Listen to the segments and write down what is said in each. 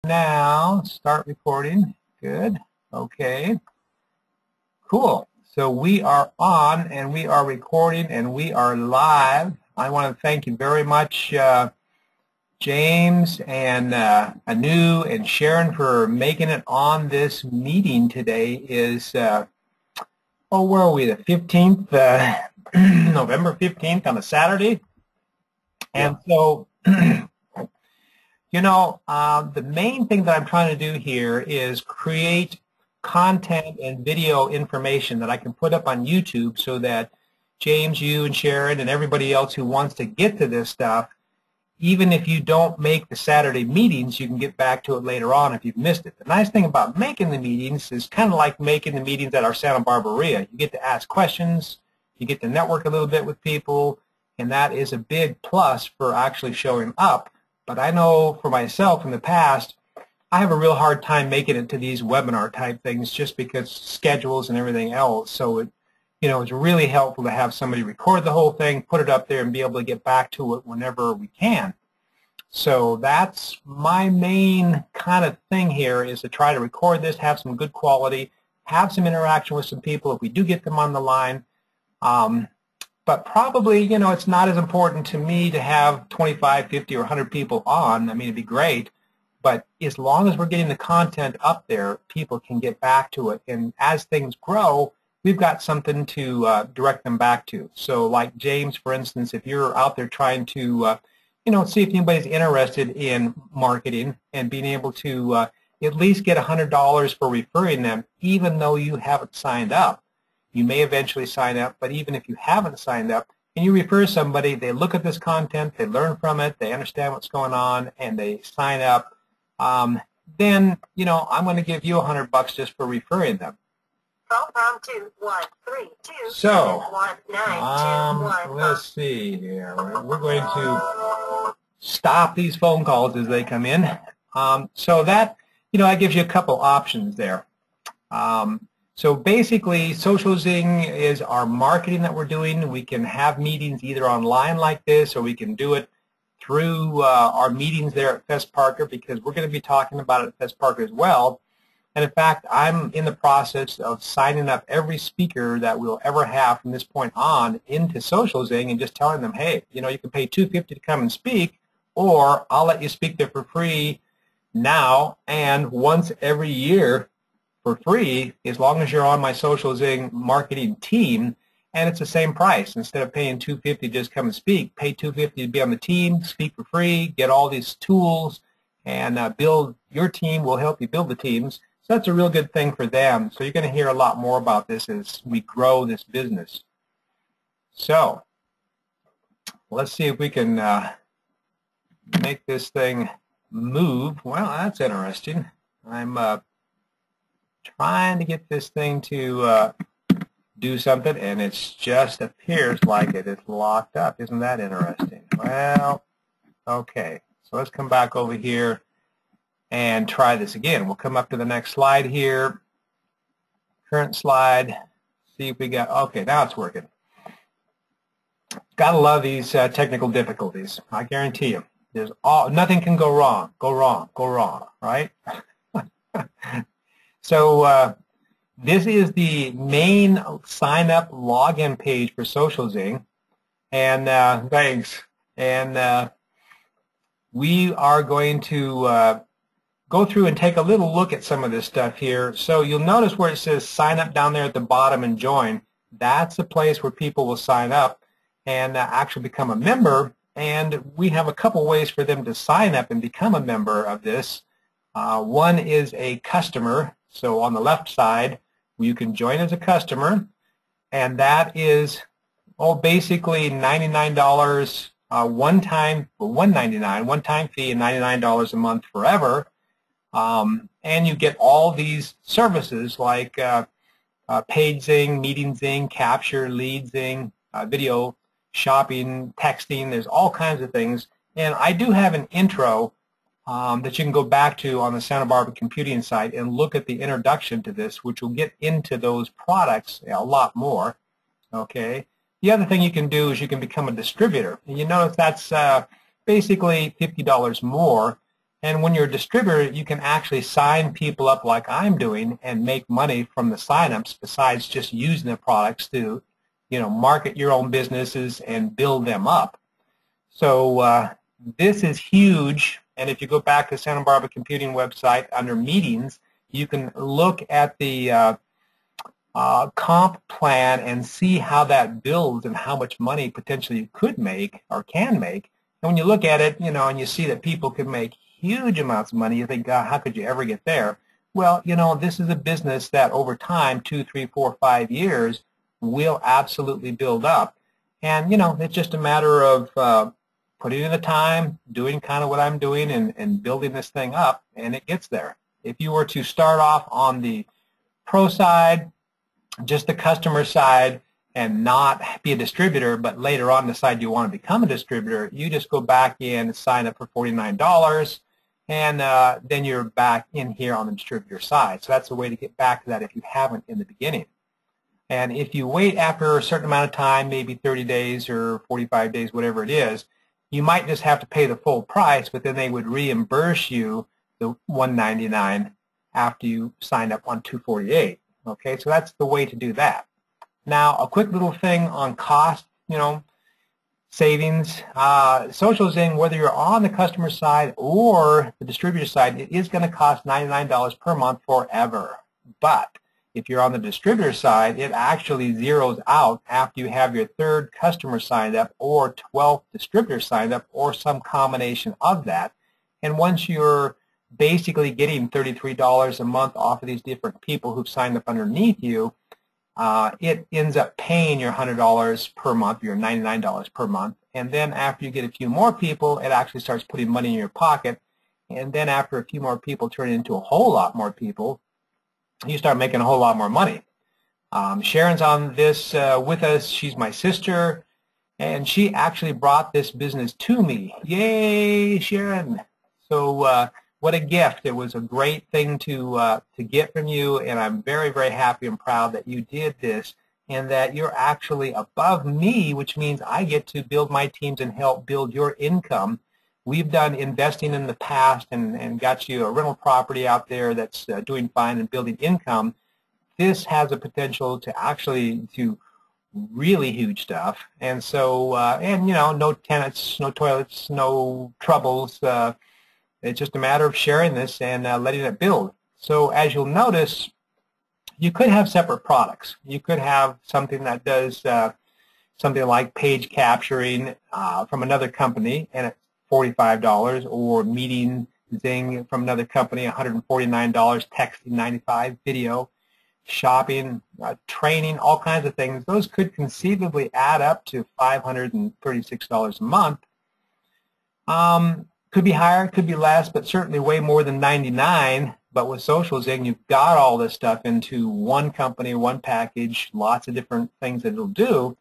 Now, start recording. Good. Okay. Cool. So we are on, and we are recording, and we are live. I want to thank you very much, James and Anu and Sharon, for making it on this meeting today. Is where are we? The 15th, November 15th on a Saturday. And so, you know, the main thing that I'm trying to do here is create content and video information that I can put up on YouTube so that James, you, and Sharon, and everybody else who wants to get to this stuff, even if you don't make the Saturday meetings, you can get back to it later on if you've missed it. The nice thing about making the meetings is kind of like making the meetings at our Santa Barbara. You get to ask questions, you get to network a little bit with people, and that is a big plus for actually showing up. But I know for myself in the past, I have a real hard time making it to these webinar type things just because schedules and everything else. So it's really helpful to have somebody record the whole thing, put it up there, and be able to get back to it whenever we can. So that's my main kind of thing here, is to try to record this, have some good quality, have some interaction with some people if we do get them on the line. But probably, it's not as important to me to have 25, 50, or 100 people on. I mean, it'd be great. But as long as we're getting the content up there, people can get back to it. And as things grow, we've got something to direct them back to. So like James, for instance, if you're out there trying to, see if anybody's interested in marketing and being able to at least get $100 for referring them, even though you haven't signed up. You may eventually sign up, but even if you haven't signed up, and you refer somebody, they look at this content, they learn from it, they understand what's going on, and they sign up, then, I'm going to give you $100 just for referring them. So, let's see here. We're going to stop these phone calls as they come in. So that, that gives you a couple options there. So basically, Social Zing is our marketing that we're doing. We can have meetings either online like this, or we can do it through our meetings there at Fest Parker, because we're going to be talking about it at Fest Parker as well. And in fact, I'm in the process of signing up every speaker that we'll ever have from this point on into Social Zing and just telling them, hey, you can pay $250 to come and speak, or I'll let you speak there for free now and once every year for free, as long as you're on my Social Zing marketing team, and it's the same price. Instead of paying $250 to just come and speak, pay $250 to be on the team, speak for free, get all these tools, and build your team. Will help you build the teams. So that's a real good thing for them. So you're going to hear a lot more about this as we grow this business. So let's see if we can make this thing move. Well, that's interesting. I'm trying to get this thing to do something, and it just appears like it is locked up. Isn't that interesting? Well, okay. So let's come back over here and try this again. We'll come up to the next slide here. Current slide. See if we got, okay, now it's working. Gotta love these technical difficulties. I guarantee you. Nothing can go wrong, right? So this is the main sign-up login page for Social Zing, and thanks. And we are going to go through and take a little look at some of this stuff here. So you'll notice where it says sign up down there at the bottom and join. That's the place where people will sign up and actually become a member. And we have a couple ways for them to sign up and become a member of this. One is a customer. So on the left side, you can join as a customer, and that is basically $99 one-time fee, and $99 a month forever. And you get all these services like Page Zing, Meeting Zing, Capture, Lead Zing, video shopping, texting. There's all kinds of things. And I do have an intro that you can go back to on the Santa Barbara computing site and look at the introduction to this, which will get into those products a lot more. Okay. The other thing you can do is you can become a distributor. And you notice that's basically $50 more, And when you're a distributor, you can actually sign people up like I'm doing and make money from the signups besides just using the products to, market your own businesses and build them up. So this is huge. And if you go back to Santa Barbara Computing website under meetings, you can look at the comp plan and see how that builds and how much money potentially you could make or can make. And when you look at it, and you see that people can make huge amounts of money, you think, God, how could you ever get there? Well, this is a business that over time, 2, 3, 4, 5 years, will absolutely build up. And, it's just a matter of putting in the time, doing kind of what I'm doing, and building this thing up, and it gets there. If you were to start off on the pro side, just the customer side, and not be a distributor, but later on decide you want to become a distributor, you just go back in and sign up for $49, and then you're back in here on the distributor side. So that's a way to get back to that if you haven't in the beginning. And if you wait after a certain amount of time, maybe 30 days or 45 days, whatever it is, you might just have to pay the full price, but then they would reimburse you the $199 after you signed up on $248. Okay, so that's the way to do that. Now, a quick little thing on cost, savings. Social Zing, whether you're on the customer side or the distributor side, it is going to cost $99 per month forever. But if you're on the distributor side, it actually zeroes out after you have your 3rd customer signed up or 12th distributor signed up or some combination of that. And once you're basically getting $33 a month off of these different people who've signed up underneath you, it ends up paying your $100 per month, your $99 per month. And then after you get a few more people, it actually starts putting money in your pocket. And then after a few more people turn into a whole lot more people, you start making a whole lot more money. Sharon's on this with us. She's my sister, and she actually brought this business to me. Yay, Sharon! So what a gift. It was a great thing to get from you, and I'm very, very happy and proud that you did this and that you're actually above me, which means I get to build my teams and help build your income. We've done investing in the past and got you a rental property out there that's doing fine and building income. This has a potential to actually do really huge stuff. And so, no tenants, no toilets, no troubles. It's just a matter of sharing this and letting it build. So as you'll notice, you could have separate products. You could have something that does something like page capturing from another company, and it's $45, or meeting Zing from another company, $149, texting $95, video, shopping, training, all kinds of things. Those could conceivably add up to $536 a month. Could be higher, could be less, but certainly way more than $99. But with Social Zing, you've got all this stuff into one company, one package, lots of different things that it'll do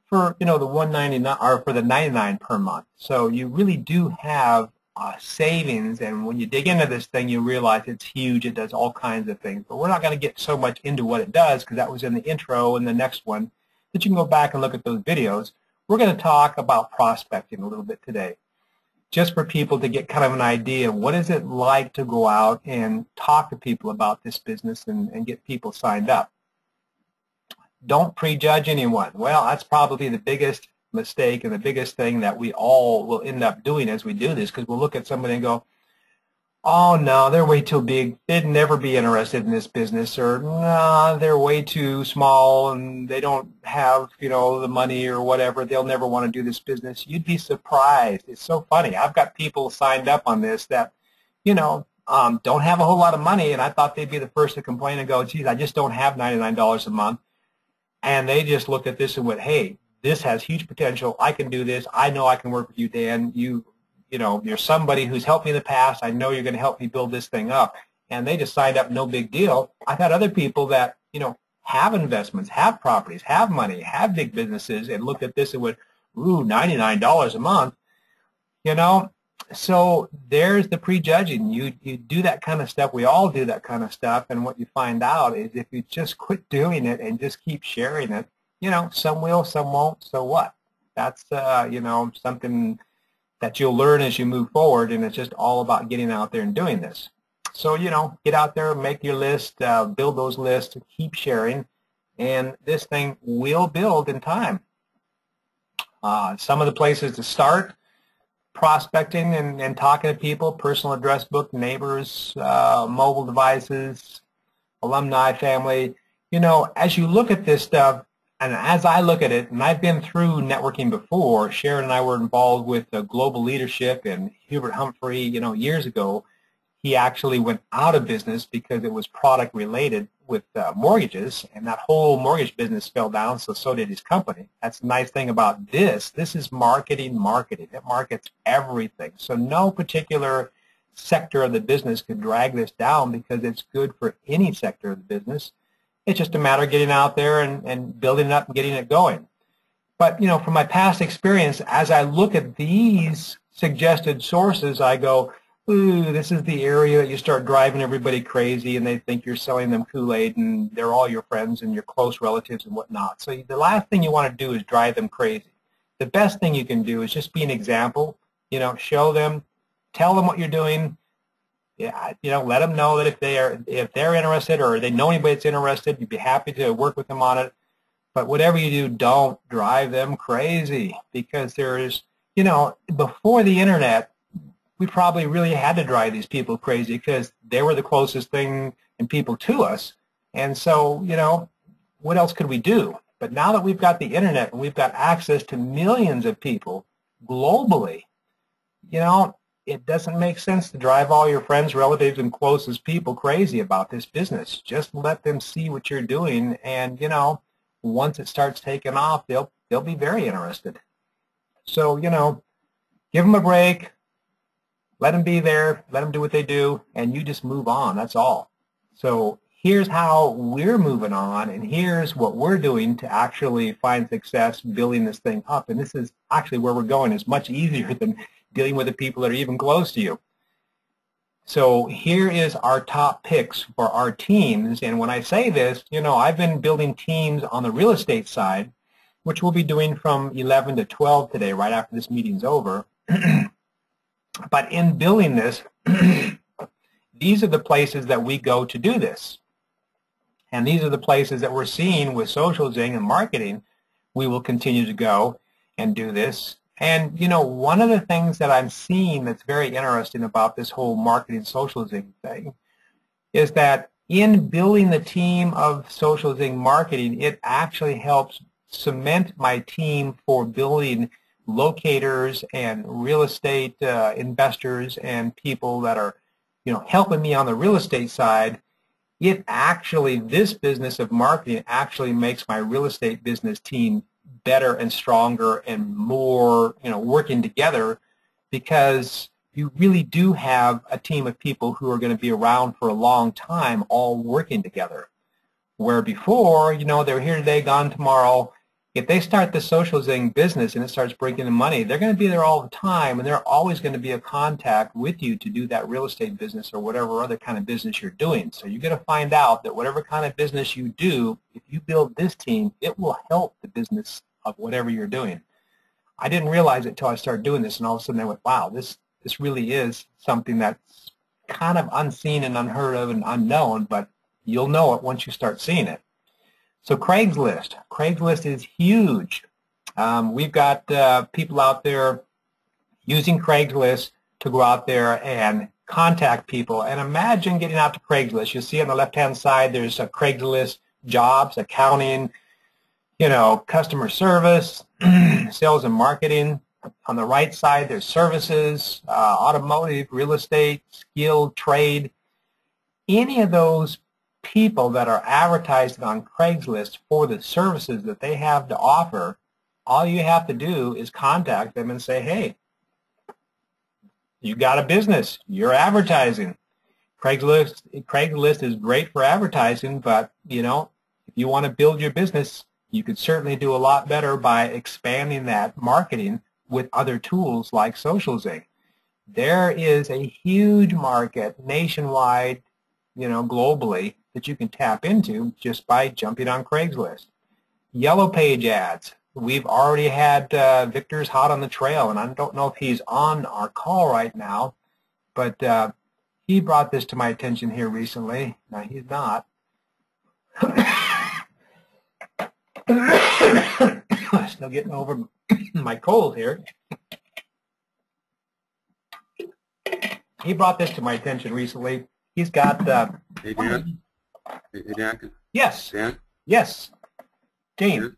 for the $199 or for the $99 per month. So you really do have savings, and when you dig into this thing, you realize it's huge. It does all kinds of things. But we're not going to get so much into what it does because that was in the intro and the next one. But you can go back and look at those videos. We're going to talk about prospecting a little bit today, just for people to get kind of an idea of what is it like to go out and talk to people about this business and get people signed up. Don't prejudge anyone. Well, that's probably the biggest mistake and the biggest thing that we all will end up doing as we do this, because we'll look at somebody and go, oh, no, they're way too big. They'd never be interested in this business, or no, they're way too small and they don't have, the money or whatever. They'll never want to do this business. You'd be surprised. It's so funny. I've got people signed up on this that, don't have a whole lot of money, and I thought they'd be the first to complain and go, geez, I just don't have $99 a month. And they just looked at this and went, hey, this has huge potential. I can do this. I know I can work with you, Dan. You're somebody who's helped me in the past. I know you're going to help me build this thing up. And they just signed up, no big deal. I've had other people that, have investments, have properties, have money, have big businesses, and looked at this and went, ooh, $99 a month. So there's the prejudging. You do that kind of stuff. We all do that kind of stuff. And what you find out is if you just quit doing it and just keep sharing it, some will, some won't, so what? That's, something that you'll learn as you move forward, and it's just all about getting out there and doing this. So, get out there, make your list, build those lists, keep sharing, and this thing will build in time. Some of the places to start: prospecting and talking to people, personal address book, neighbors, mobile devices, alumni, family. As you look at this stuff, and as I look at it, and I've been through networking before, Sharon and I were involved with global leadership, and Hubert Humphrey, years ago, he actually went out of business because it was product related with mortgages, and that whole mortgage business fell down, so did his company. That's the nice thing about this. This is marketing. It markets everything. So no particular sector of the business could drag this down because it's good for any sector of the business. It's just a matter of getting out there and building it up and getting it going. But, from my past experience, as I look at these suggested sources, I go, ooh, this is the area that you start driving everybody crazy, and they think you're selling them Kool-Aid, and they're all your friends and your close relatives and whatnot. So the last thing you want to do is drive them crazy. The best thing you can do is just be an example, show them, tell them what you're doing. Yeah, let them know that if they're interested or they know anybody that's interested, you'd be happy to work with them on it. But whatever you do, don't drive them crazy, because there's, before the internet, we probably really had to drive these people crazy because they were the closest thing and people to us. And so, what else could we do? But now that we've got the internet and we've got access to millions of people globally, it doesn't make sense to drive all your friends, relatives, and closest people crazy about this business. Just let them see what you're doing, and, once it starts taking off, they'll be very interested. So, give them a break. Let them be there, let them do what they do, and you just move on. That's all. So here's how we're moving on, and here's what we're doing to actually find success building this thing up. And this is actually where we're going. It's much easier than dealing with the people that are even close to you. So here is our top picks for our teams. And when I say this, I've been building teams on the real estate side, which we'll be doing from 11 to 12 today, right after this meeting's over. But in building this, these are the places that we go to do this. And these are the places that we're seeing with Social Zing and marketing. We will continue to go and do this. And, one of the things that I'm seeing that's very interesting about this whole marketing Social Zing thing is that in building the team of Social Zing marketing, it actually helps cement my team for building locators and real estate investors and people that are, helping me on the real estate side. This business of marketing actually makes my real estate business team better and stronger and more, working together, because you really do have a team of people who are going to be around for a long time all working together. Where before, they're here today, gone tomorrow. If they start the Social Zing business and it starts bringing them money, they're going to be there all the time, and they're always going to be a contact with you to do that real estate business or whatever other kind of business you're doing. So you're going to find out that whatever kind of business you do, if you build this team, it will help the business of whatever you're doing. I didn't realize it until I started doing this, and all of a sudden I went, wow, this really is something that's kind of unseen and unheard of and unknown, but you'll know it once you start seeing it. So Craigslist is huge. We've got people out there using Craigslist to go out there and contact people. And imagine getting out to Craigslist. You see on the left-hand side, there's a Craigslist jobs, accounting, customer service, sales and marketing. On the right side, there's services, automotive, real estate, skilled trade. Any of those people that are advertising on Craigslist for the services that they have to offer, all you have to do is contact them and say, hey, you got a business, you're advertising. Craigslist is great for advertising, but if you want to build your business, you could certainly do a lot better by expanding that marketing with other tools like Social Zing. There is a huge market nationwide, globally, that you can tap into just by jumping on Craigslist. Yellow page ads. we've already had Victor's hot on the trail, and I don't know if he's on our call right now, but he brought this to my attention here recently. Now, he's not. Still getting over my cold here. He brought this to my attention recently. He's got... Hey, Dan? Hey, Dan? Yes. Dan? Yes. Gene.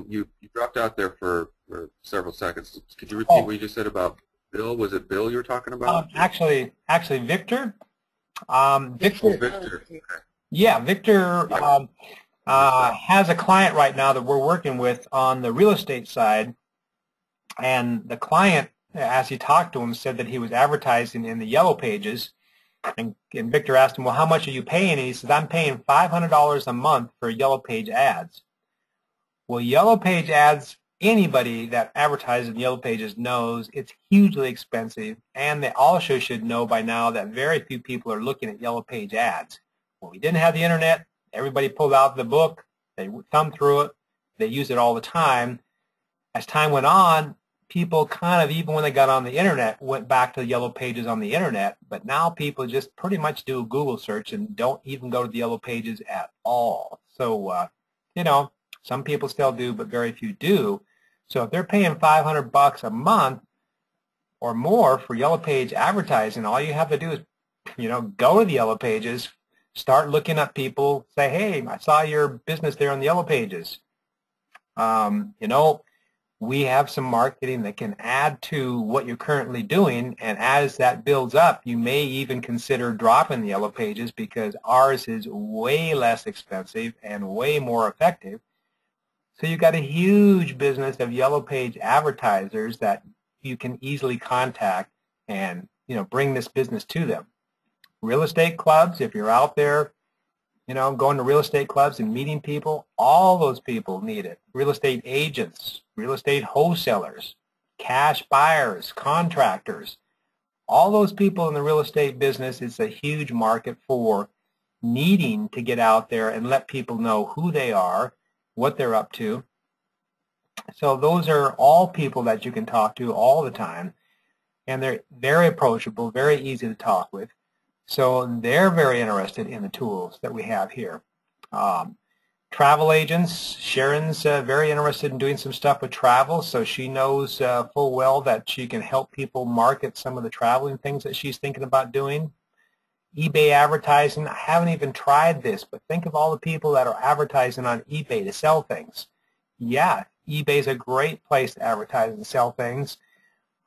You dropped out there for several seconds. Could you repeat what you just said about Bill? Was it Bill you were talking about? Actually, Victor. Victor. Oh, Victor. Okay. Yeah, Victor has a client right now that we're working with on the real estate side, and the client, as he talked to him, said that he was advertising in the Yellow Pages, and Victor asked him, well, how much are you paying? And he said, I'm paying $500 a month for Yellow Page ads. Well, Yellow Page ads, anybody that advertises in Yellow Pages knows it's hugely expensive, and they also should know by now that very few people are looking at Yellow Page ads. When we didn't have the internet, everybody pulled out the book, they thumbed through it, they used it all the time. As time went on, people kind of, even when they got on the internet, went back to the Yellow Pages on the internet, but now people just pretty much do a Google search and don't even go to the Yellow Pages at all. So, you know, some people still do, but very few do. So if they're paying $500 a month or more for Yellow Page advertising, all you have to do is, you know, go to the Yellow Pages, start looking at people, say, hey, I saw your business there on the Yellow Pages. You know, we have some marketing that can add to what you're currently doing, and as that builds up, you may even consider dropping the Yellow Pages because ours is way less expensive and way more effective. So you've got a huge business of Yellow Page advertisers that you can easily contact and, you know, bring this business to them. Real estate clubs, if you're out there, you know, going to real estate clubs and meeting people, all those people need it. Real estate agents, real estate wholesalers, cash buyers, contractors, all those people in the real estate business, it's a huge market for needing to get out there and let people know who they are, what they're up to. So those are all people that you can talk to all the time, and they're very approachable, very easy to talk with. So they're very interested in the tools that we have here. Travel agents, Sharon's very interested in doing some stuff with travel, so she knows full well that she can help people market some of the traveling things that she's thinking about doing. eBay advertising, I haven't even tried this, but think of all the people that are advertising on eBay to sell things. Yeah, eBay is a great place to advertise and sell things.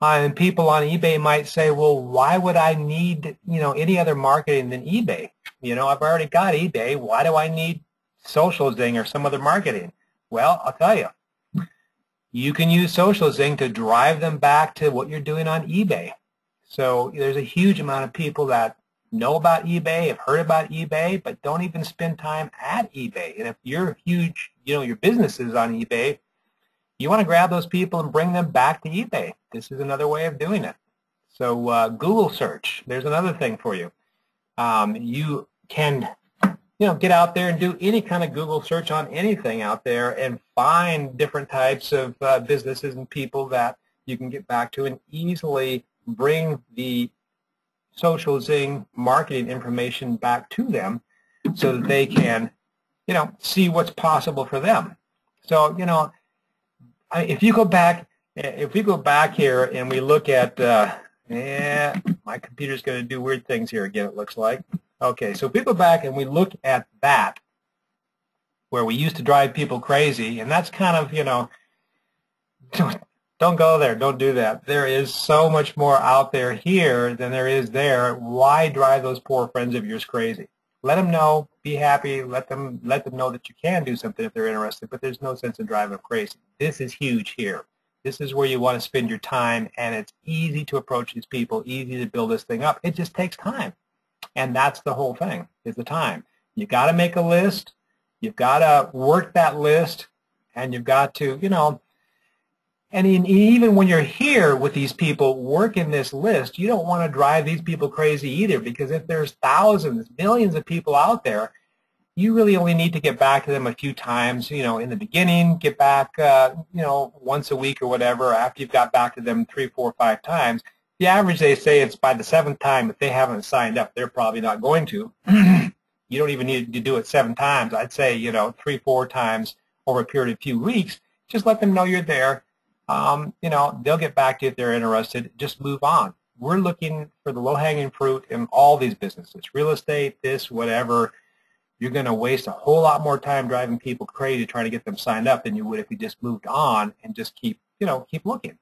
And people on eBay might say, well, why would I need, you know, any other marketing than eBay? You know, I've already got eBay. Why do I need Social Zing or some other marketing? Well, I'll tell you. You can use Social Zing to drive them back to what you're doing on eBay. So there's a huge amount of people that know about eBay, have heard about eBay, but don't even spend time at eBay. And if you're huge, you know, your business is on eBay, you want to grab those people and bring them back to eBay. This is another way of doing it. So Google search, there's another thing for you. You can, you know, get out there and do any kind of Google search on anything out there and find different types of businesses and people that you can get back to and easily bring the Social Zing marketing information back to them so that they can, you know, see what's possible for them. So, you know, if you go back, if we go back here and we look at, yeah, my computer's going to do weird things here again, it looks like. Okay, so if we go back and we look at that, where we used to drive people crazy, and that's kind of, you know, don't go there, don't do that. There is so much more out there here than there is there. Why drive those poor friends of yours crazy? Let them know, be happy, let them know that you can do something if they're interested, but there's no sense in driving them crazy. This is huge here. This is where you want to spend your time, and it's easy to approach these people, easy to build this thing up. It just takes time, and that's the whole thing, is the time. You've got to make a list, you've got to work that list, and you've got to, you know, and even when you're here with these people working this list, you don't want to drive these people crazy either, because if there's thousands, millions of people out there, you really only need to get back to them a few times, in the beginning, get back, once a week or whatever. After you've got back to them 3, 4, 5 times, the average, they say, it's by the 7th time. If they haven't signed up, they're probably not going to. You don't even need to do it 7 times. I'd say, 3, 4 times over a period of a few weeks. Just let them know you're there. They'll get back to you if they're interested. Just move on. We're looking for the low-hanging fruit in all these businesses, real estate, this, whatever. You're going to waste a whole lot more time driving people crazy trying to get them signed up than you would if you just moved on and just keep looking.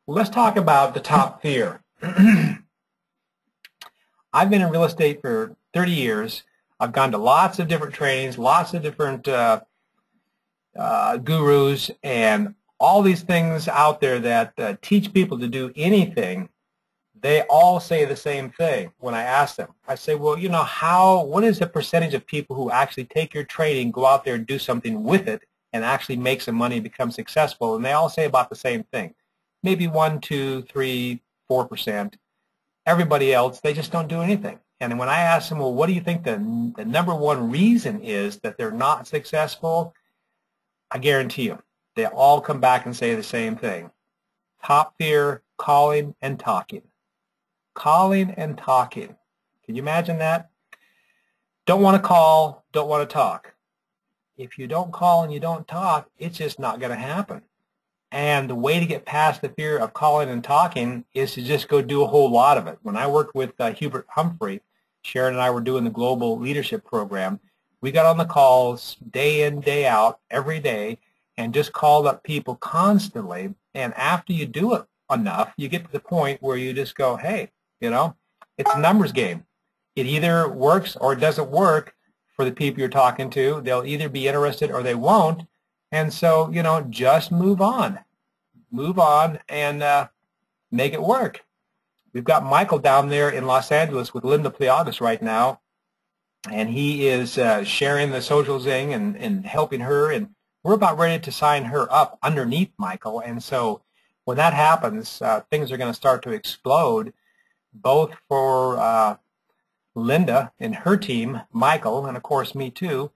Let's talk about the top fear. I've been in real estate for 30 years. I've gone to lots of different trainings, lots of different gurus, and all these things out there that teach people to do anything. They all say the same thing when I ask them. I say, well, what is the percentage of people who actually take your training, go out there and do something with it, and actually make some money and become successful? And they all say about the same thing. Maybe 1, 2, 3, 4%. Everybody else, they just don't do anything. And when I ask them, well, what do you think the number one reason is that they're not successful? I guarantee you, they all come back and say the same thing. Top fear, calling and talking. Calling and talking. Can you imagine that? Don't want to call, don't want to talk. If you don't call and you don't talk, it's just not going to happen. And the way to get past the fear of calling and talking is to just go do a whole lot of it. When I worked with Hubert Humphrey, Sharon and I were doing the global leadership program. We got on the calls day in, day out, every day, and just called up people constantly. And after you do it enough, you get to the point where you just go, hey, it's a numbers game. It either works or it doesn't work for the people you're talking to. They'll either be interested or they won't. And so, just move on. Move on and make it work. We've got Michael down there in Los Angeles with Linda Pliagas right now, and he is sharing the social Zing and helping her, and we're about ready to sign her up underneath Michael. And so when that happens, things are going to start to explode, both for Linda and her team, Michael, and of course me too.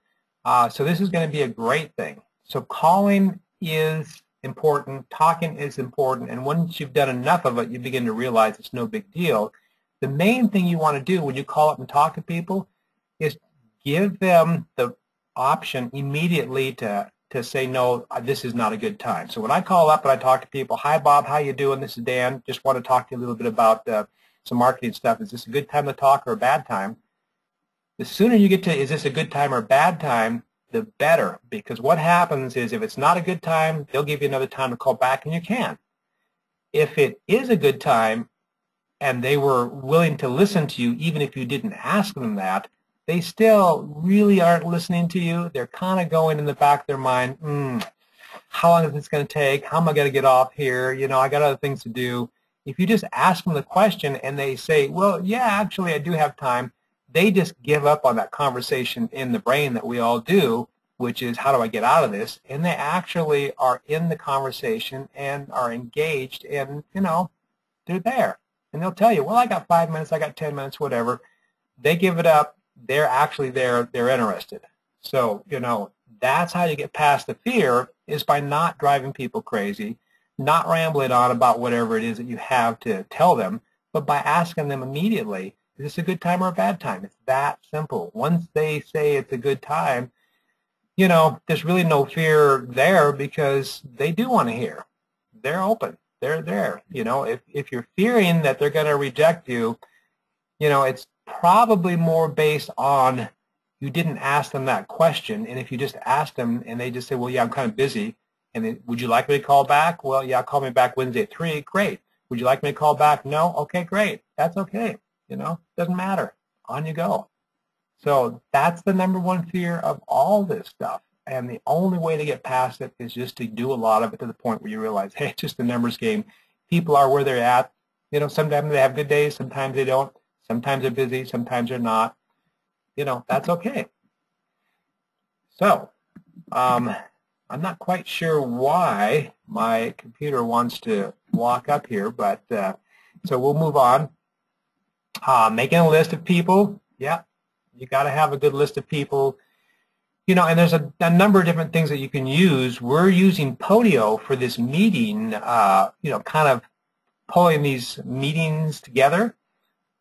So this is going to be a great thing. So calling is important, talking is important, and once you've done enough of it, you begin to realize it's no big deal. The main thing you want to do when you call up and talk to people is give them the option immediately to say, no, this is not a good time. So when I call up and I talk to people, hi, Bob, how you doing? This is Dan. Just want to talk to you a little bit about some marketing stuff. Is this a good time to talk or a bad time? The sooner you get to, is this a good time or a bad time, the better, because what happens is if it's not a good time, they'll give you another time to call back, and you can. If it is a good time and they were willing to listen to you, even if you didn't ask them that, they still really aren't listening to you. They're kind of going in the back of their mind, how long is this going to take? How am I going to get off here? I got other things to do. If you just ask them the question and they say, well, yeah, actually, I do have time, they just give up on that conversation in the brain that we all do, which is, how do I get out of this? And they actually are in the conversation and are engaged, and, they're there. And they'll tell you, well, I got 5 minutes, I got 10 minutes, whatever. They give it up. They're actually there. They're interested. So, that's how you get past the fear, is by not driving people crazy, not rambling on about whatever it is that you have to tell them, but by asking them immediately, is this a good time or a bad time? It's that simple. Once they say it's a good time, there's really no fear there, because they do want to hear. They're open. They're there. If you're fearing that they're going to reject you, it's probably more based on you didn't ask them that question. And if you just ask them and they just say, well, yeah, I'm kind of busy, and then, would you like me to call back? Well, yeah, call me back Wednesday at 3. Great. Would you like me to call back? No? Okay, great. That's okay. Doesn't matter. On you go. So that's the number one fear of all this stuff. And the only way to get past it is just to do a lot of it to the point where you realize, hey, it's just a numbers game. People are where they're at. Sometimes they have good days, sometimes they don't. Sometimes they're busy, sometimes they're not. That's okay. So I'm not quite sure why my computer wants to walk up here, but so we'll move on. Making a list of people. Yeah, You got to have a good list of people. You know, and there's a number of different things that you can use. We're using Podio for this meeting, you know, kind of pulling these meetings together.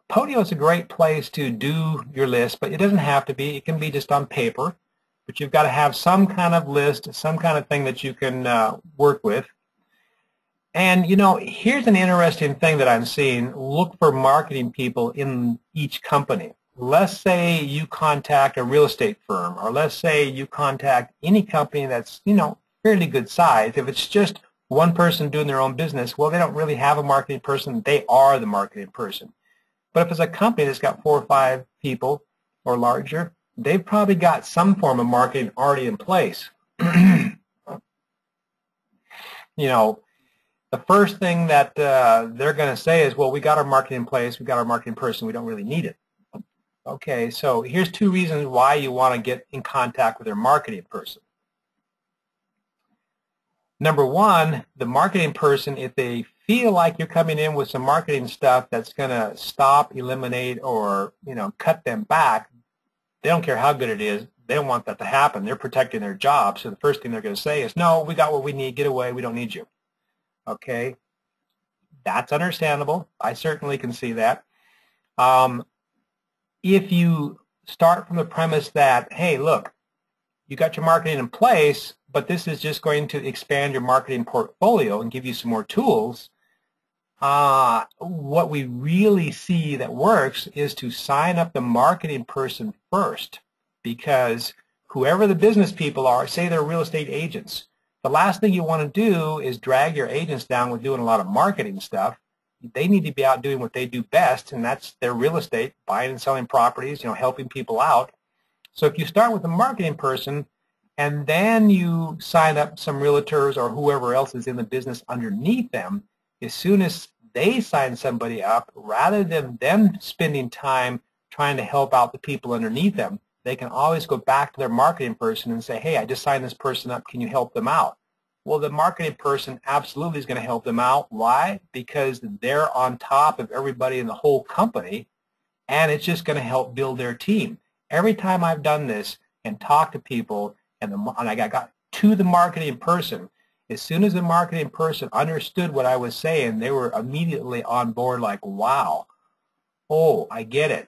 Podio is a great place to do your list, but it doesn't have to be. It can be just on paper, but you've got to have some kind of list, some kind of thing that you can work with. And, you know, here's an interesting thing that I'm seeing. Look for marketing people in each company. Let's say you contact a real estate firm, or let's say you contact any company that's, you know, fairly good size. If it's just one person doing their own business, well, they don't really have a marketing person. They are the marketing person. But if it's a company that's got 4 or 5 people or larger, they've probably got some form of marketing already in place. You know, the first thing that they're going to say is, well, we got our marketing in place, we got our marketing person, we don't really need it. Okay, so here's 2 reasons why you want to get in contact with your marketing person. Number 1, the marketing person, if they feel like you're coming in with some marketing stuff that's going to stop, eliminate, or, you know, cut them back, they don't care how good it is. They don't want that to happen. They're protecting their job. So the first thing they're going to say is, no, we got what we need. Get away. We don't need you. Okay? That's understandable. I certainly can see that. If you start from the premise that, hey, look, you got your marketing in place, but this is just going to expand your marketing portfolio and give you some more tools, what we really see that works is to sign up the marketing person first, because whoever the business people are, say they're real estate agents, the last thing you want to do is drag your agents down with doing a lot of marketing stuff. They need to be out doing what they do best, and that's their real estate, buying and selling properties, you know, helping people out. So if you start with the marketing person and then you sign up some realtors or whoever else is in the business underneath them, as soon as they sign somebody up, rather than them spending time trying to help out the people underneath them, they can always go back to their marketing person and say, hey, I just signed this person up. Can you help them out? Well, the marketing person absolutely is going to help them out. Why? Because they're on top of everybody in the whole company, and it's just going to help build their team. Every time I've done this and talked to people and I got to the marketing person, as soon as the marketing person understood what I was saying, they were immediately on board like, wow, oh, I get it.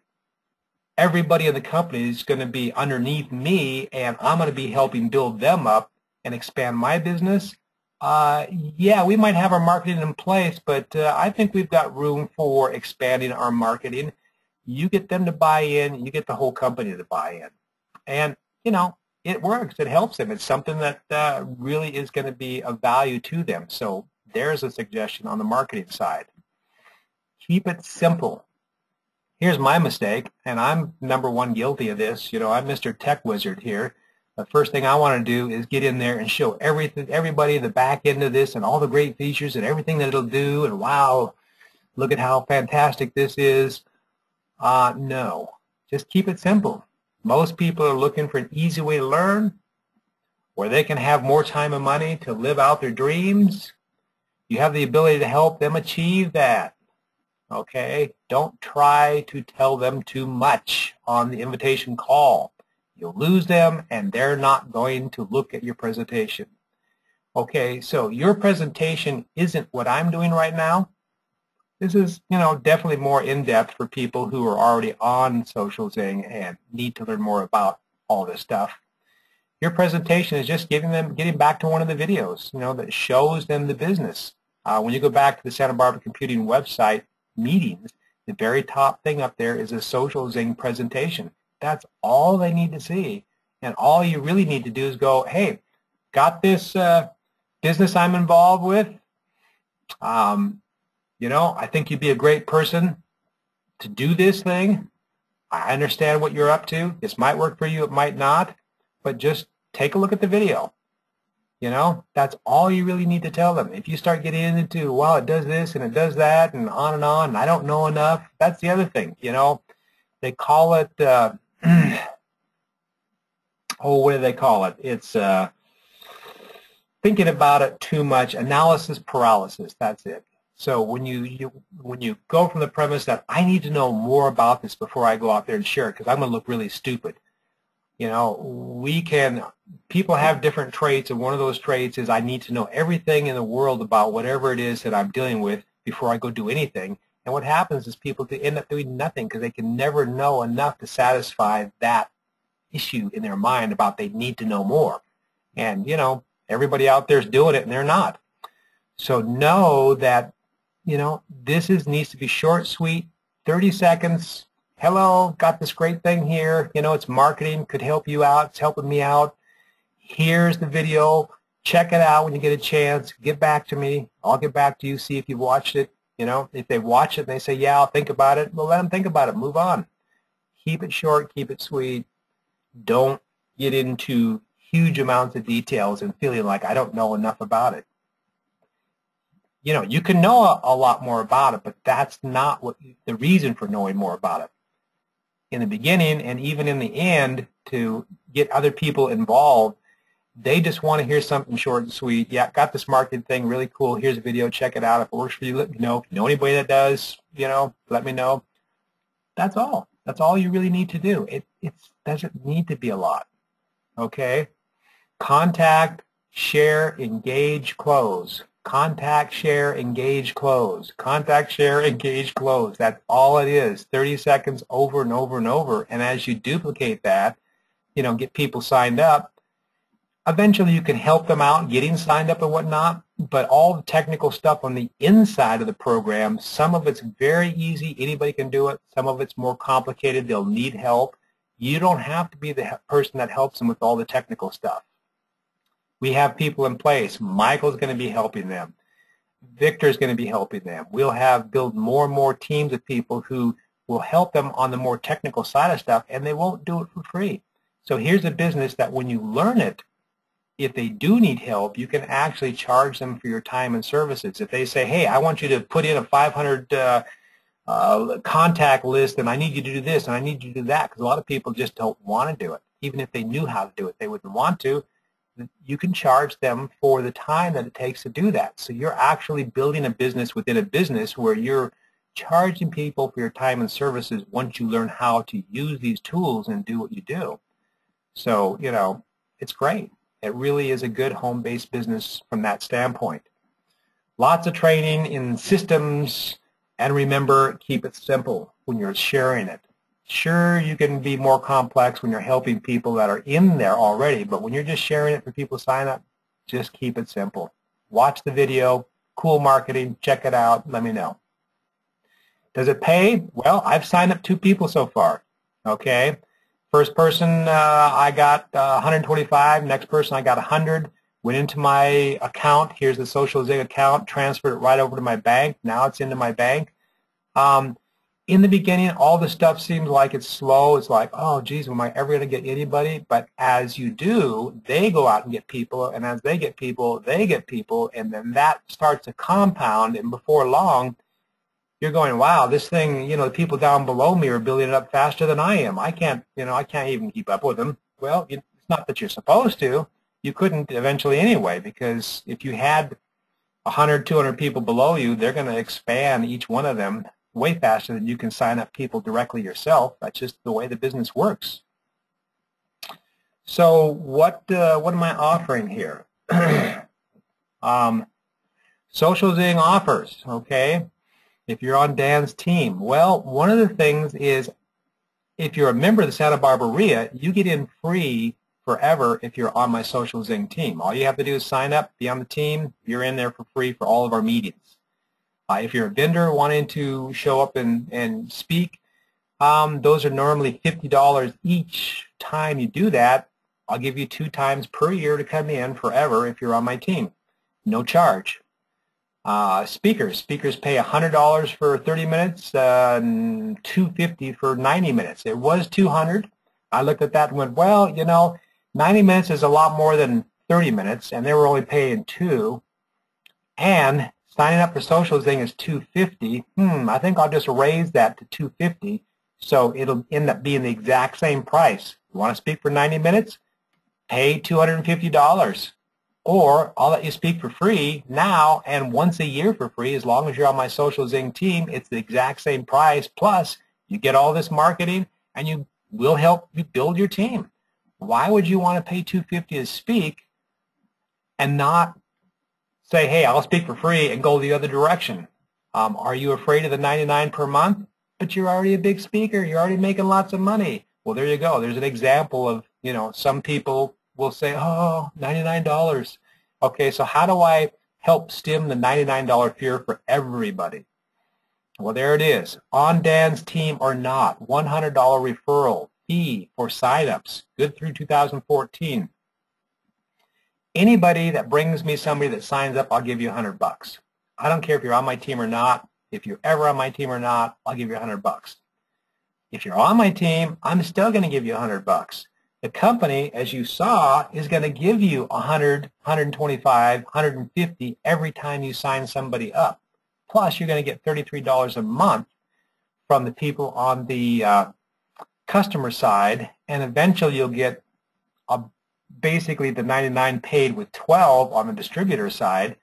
Everybody in the company is going to be underneath me, and I'm going to be helping build them up and expand my business. Yeah, we might have our marketing in place, but I think we've got room for expanding our marketing. You get them to buy in, you get the whole company to buy in. And, you know, it works. It helps them. It's something that really is going to be of value to them. So there's a suggestion on the marketing side. Keep it simple. Here's my mistake, and I'm #1 guilty of this. You know, I'm Mr. Tech Wizard here. The first thing I want to do is get in there and show everybody the back end of this and all the great features and everything that it'll do, and wow, look at how fantastic this is. No, just keep it simple. Most people are looking for an easy way to learn, where they can have more time and money to live out their dreams. You have the ability to help them achieve that. Okay? Don't try to tell them too much on the invitation call. You'll lose them, and they're not going to look at your presentation. Okay, so your presentation isn't what I'm doing right now. This is, you know, definitely more in-depth for people who are already on Social Zing and need to learn more about all this stuff. Your presentation is just getting back to one of the videos, you know, that shows them the business. When you go back to the Santa Barbara Computing website meetings, the very top thing up there is a Social Zing presentation. That's all they need to see. And all you really need to do is go, hey, got this business I'm involved with. You know, I think you'd be a great person to do this thing. I understand what you're up to. This might work for you, it might not, but just take a look at the video. You know, that's all you really need to tell them. If you start getting into, well, it does this and it does that and on, and I don't know enough, that's the other thing. You know, they call it, oh, what do they call it? It's thinking about it too much, analysis paralysis, that's it. So when you go from the premise that I need to know more about this before I go out there and share it, because I'm going to look really stupid. People have different traits, and one of those traits is I need to know everything in the world about whatever it is that I'm dealing with before I go do anything. And what happens is people end up doing nothing because they can never know enough to satisfy that issue in their mind about they need to know more. And, everybody out there is doing it, and they're not. So know that, this needs to be short, sweet, 30 seconds. Hello, got this great thing here. It's marketing, could help you out. It's helping me out. Here's the video. Check it out when you get a chance. Get back to me. I'll get back to you, see if you've watched it. If they watch it and they say, yeah, I'll think about it, well, let them think about it. Move on. Keep it short. Keep it sweet. Don't get into huge amounts of details and feeling like I don't know enough about it. You can know a lot more about it, but that's not the reason for knowing more about it. In the beginning and even in the end, to get other people involved, they just want to hear something short and sweet. Yeah, got this marketing thing, really cool. Here's a video, check it out. If it works for you, let me know. If you know anybody that does, let me know. That's all. That's all you really need to do. It doesn't need to be a lot. Okay? Contact, share, engage, close. Contact, share, engage, close. Contact, share, engage, close. That's all it is. 30 seconds over and over and over. And as you duplicate that, get people signed up, eventually you can help them out getting signed up and whatnot. But all the technical stuff on the inside of the program, some of it's very easy. Anybody can do it. Some of it's more complicated. They'll need help. You don't have to be the person that helps them with all the technical stuff. We have people in place. Michael's going to be helping them. Victor's going to be helping them. We'll build more and more teams of people who will help them on the more technical side of stuff, and they won't do it for free. So here's a business that when you learn it, if they do need help, you can actually charge them for your time and services. If they say, hey, I want you to put in a 500 contact list, and I need you to do this, and I need you to do that, because a lot of people just don't want to do it. Even if they knew how to do it, they wouldn't want to. You can charge them for the time that it takes to do that. So you're actually building a business within a business where you're charging people for your time and services once you learn how to use these tools and do what you do. So, it's great. It really is a good home-based business from that standpoint. Lots of training in systems, and remember, keep it simple when you're sharing it. Sure, you can be more complex when you're helping people that are in there already, but when you're just sharing it for people to sign up, just keep it simple. Watch the video, cool marketing, check it out, let me know. Does it pay? Well, I've signed up 2 people so far, okay? First person, I got 125. Next person, I got 100. Went into my account. Here's the Social Zing account. Transferred it right over to my bank. Now it's into my bank. In the beginning, all the stuff seems like it's slow. It's like, oh, geez, am I ever going to get anybody? But as you do, they go out and get people, and as they get people, and then that starts to compound, and before long, you're going, wow, this thing, the people down below me are building it up faster than I am. I can't even keep up with them. Well, it's not that you're supposed to. You couldn't eventually anyway, because if you had 100, 200 people below you, they're going to expand each one of them way faster than you can sign up people directly yourself. That's just the way the business works. So what am I offering here? Social Zing offers, okay? If you're on Dan's team, well, one of the things is if you're a member of the Santa Barbara RIA, you get in free forever if you're on my Social Zing team. All you have to do is sign up, be on the team. You're in there for free for all of our meetings. If you're a vendor wanting to show up and speak, those are normally $50 each time you do that. I'll give you 2 times per year to come in forever if you're on my team. No charge. Speakers pay $100 for 30 minutes, and $250 for 90 minutes. It was $200. I looked at that and went, well, 90 minutes is a lot more than 30 minutes, and they were only paying $2. And signing up for Social Zing is $250. I think I'll just raise that to $250, so it'll end up being the exact same price. You want to speak for 90 minutes? Pay $250. Or I'll let you speak for free now and once a year for free. As long as you're on my Social Zing team, it's the exact same price. Plus, you get all this marketing, and we'll help you build your team. Why would you want to pay $250 to speak and not say, hey, I'll speak for free and go the other direction? Are you afraid of the $99 per month? But you're already a big speaker. You're already making lots of money. Well, there you go. There's an example of, some people will say, oh, $99. Okay, so how do I help stem the $99 fear for everybody? Well, there it is. On Dan's team or not, $100 referral fee for signups, good through 2014. Anybody that brings me somebody that signs up, I'll give you $100. I don't care if you're on my team or not. If you're ever on my team or not, I'll give you $100. If you're on my team, I'm still going to give you $100. The company, as you saw, is going to give you $100, $125, $150 every time you sign somebody up. Plus, you're going to get $33 a month from the people on the customer side, and eventually you'll get basically the $99 paid with $12 on the distributor side.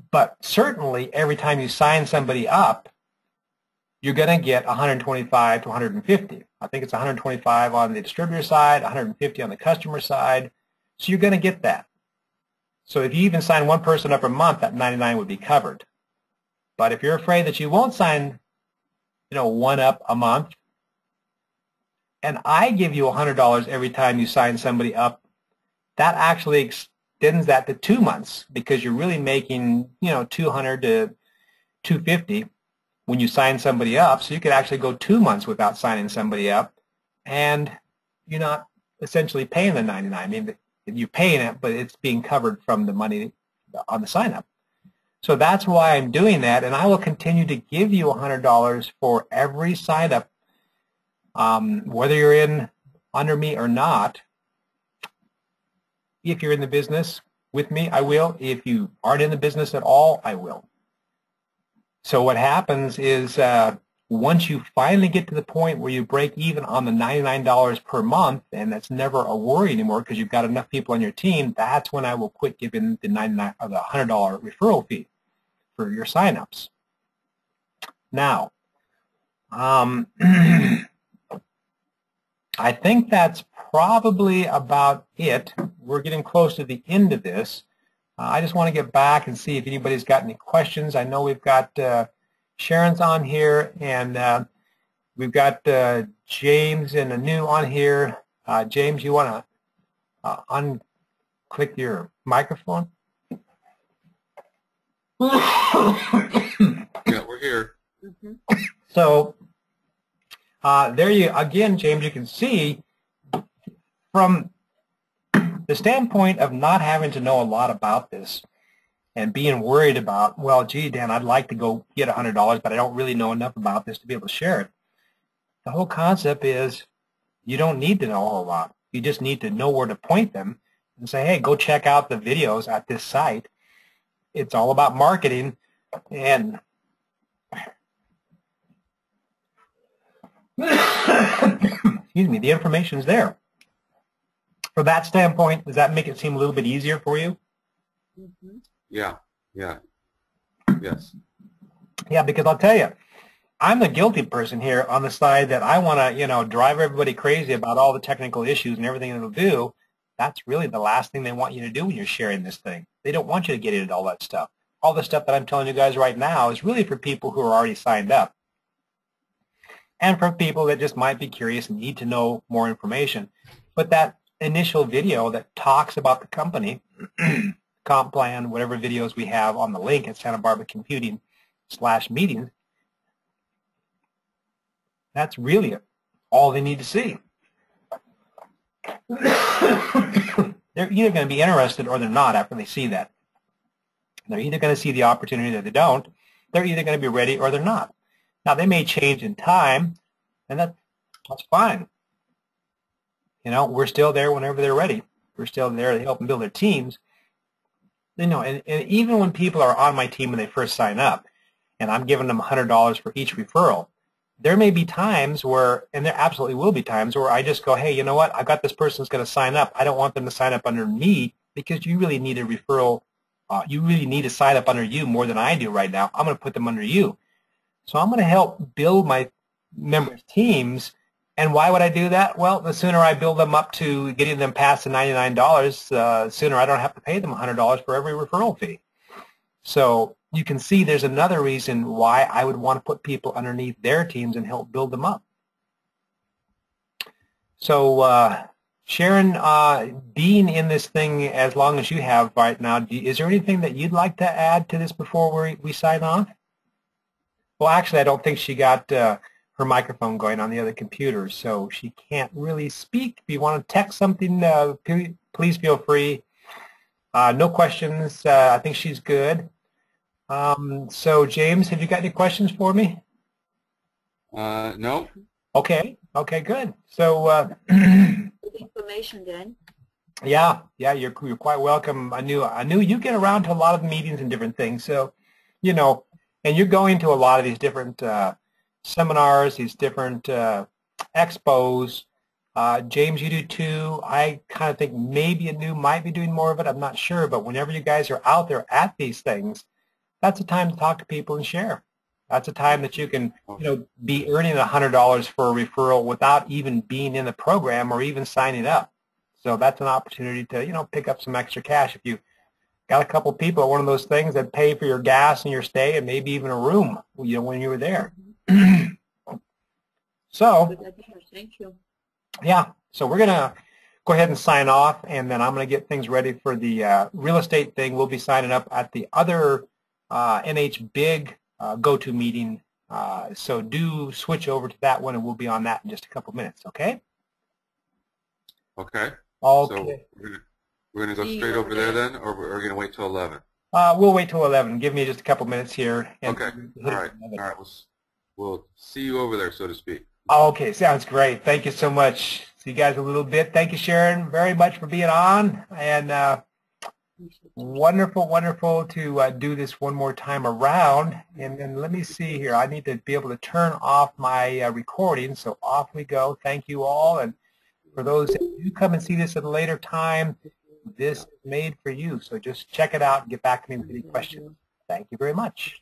But certainly every time you sign somebody up, you're going to get $125 to $150. I think it's $125 on the distributor side, $150 on the customer side. So you're going to get that. So if you even sign one person up a month, that $99 would be covered. But if you're afraid that you won't sign, one up a month, and I give you $100 every time you sign somebody up, that actually extends that to 2 months, because you're really making, $200 to $250 when you sign somebody up. So you could actually go 2 months without signing somebody up, and you're not essentially paying the $99. I mean, you're paying it, but it's being covered from the money on the sign-up. So that's why I'm doing that, and I will continue to give you $100 for every sign-up, whether you're under me or not. If you're in the business with me, I will. If you aren't in the business at all, I will. So what happens is once you finally get to the point where you break even on the $99 per month, and that's never a worry anymore because you've got enough people on your team, that's when I will quit giving the $100 referral fee for your signups. Now, I think that's probably about it. We're getting close to the end of this. I just want to get back and see if anybody's got any questions. I know we've got Sharon's on here, and we've got James and Anu on here. James, you want to unclick your microphone? Yeah, we're here. So again, James, you can see from the standpoint of not having to know a lot about this and being worried about, well, gee, Dan, I'd like to go get $100, but I don't really know enough about this to be able to share it. The whole concept is you don't need to know a whole lot. You just need to know where to point them and say, hey, go check out the videos at this site. It's all about marketing, and excuse me, the information's there. From that standpoint, does that make it seem a little bit easier for you? Yeah. Yes. Yeah, because I'll tell you, I'm the guilty person here on the side that I want to, drive everybody crazy about all the technical issues and everything it'll do. That's really the last thing they want you to do when you're sharing this thing. They don't want you to get into all that stuff. All the stuff that I'm telling you guys right now is really for people who are already signed up, and for people that just might be curious and need to know more information. But that initial video that talks about the company, comp plan, whatever videos we have on the link at Santa Barbara Computing/meetings, that's really all they need to see. They're either going to be interested or they're not after they see that. They're either going to see the opportunity or they don't. They're either going to be ready or they're not. Now, they may change in time, and that's fine. We're still there whenever they're ready. We're still there to help them build their teams. And even when people are on my team when they first sign up, and I'm giving them $100 for each referral, there may be times where, and there absolutely will be times where I just go, hey, you know what? I've got this person who's going to sign up. I don't want them to sign up under me because you really need a referral. You really need to sign up under you more than I do right now. I'm going to put them under you. So I'm going to help build my members' teams. And why would I do that? Well, the sooner I build them up to getting them past the $99, the sooner I don't have to pay them $100 for every referral fee. So you can see there's another reason why I would want to put people underneath their teams and help build them up. So Sharon, being in this thing as long as you have right now, is there anything that you'd like to add to this before we sign off? Well, actually, I don't think she got her microphone going on the other computer, so she can't really speak. If you want to text something, please feel free. No questions. I think she's good. So, James, have you got any questions for me? No. Okay. Okay, good. So, information then. Yeah, you're quite welcome. I knew you get around to a lot of meetings and different things. So, you know, and you're going to a lot of these different seminars, these different expos. James, you do too. I kind of think maybe Anu might be doing more of it. I'm not sure, but whenever you guys are out there at these things, that's a time to talk to people and share. That's a time that you can, be earning $100 for a referral without even being in the program or even signing up. So that's an opportunity to, pick up some extra cash. If you got a couple people at one of those things that pay for your gas and your stay and maybe even a room, when you were there. So, thank you. Yeah, so we're going to go ahead and sign off, and then I'm going to get things ready for the real estate thing. We'll be signing up at the other NH Big go-to meeting. So do switch over to that one, and we'll be on that in just a couple minutes, okay? Okay. Okay. So we're going to go straight over there then, or we're going to wait till 11? We'll wait till 11. Give me just a couple minutes here. And okay. All right. We'll see you over there, so to speak. Okay, sounds great. Thank you so much. See you guys in a little bit. Thank you, Sharon, very much for being on. And wonderful, wonderful to do this one more time around. And then let me see here. I need to be able to turn off my recording. So off we go. Thank you all. And for those that do come and see this at a later time, this is made for you. So just check it out and get back to me with any questions. Thank you very much.